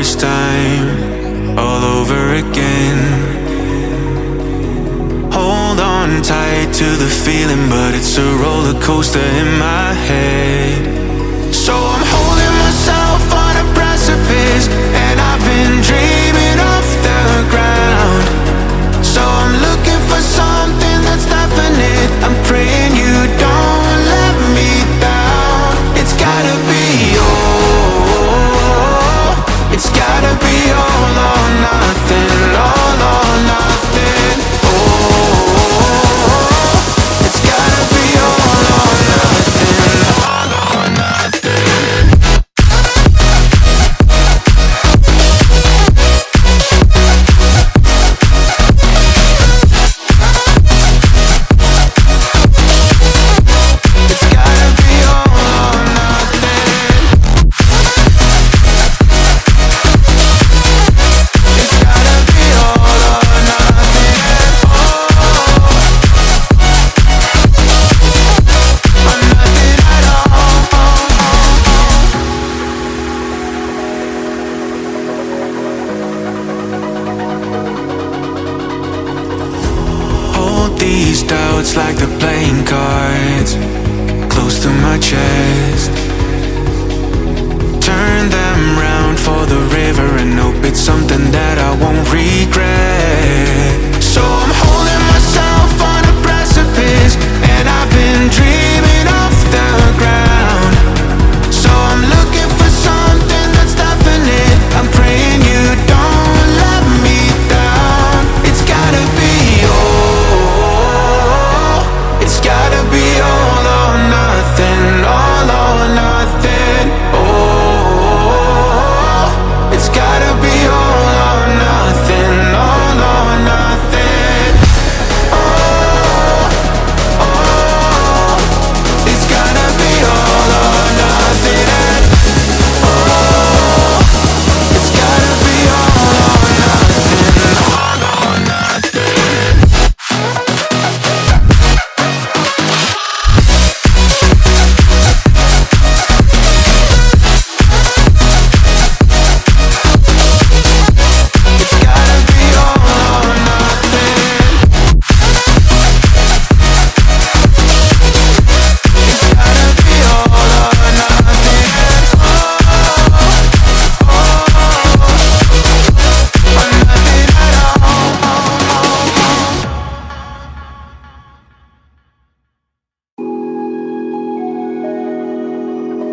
this time, all over again. Hold on tight to the feeling, but it's a roller coaster in my head. So I'm holding myself on a precipice, and I've been dreaming off the ground. So I'm looking for something that's definite. I'm praying you don't let me down. It's gotta be it's gotta be all or nothing, all or nothing. Oh, it's gotta be all or nothing, all or nothing. It's gotta be all or nothing. These doubts like the playing cards close to my chest. Turn them round for the river and hope it's something that I won't regret.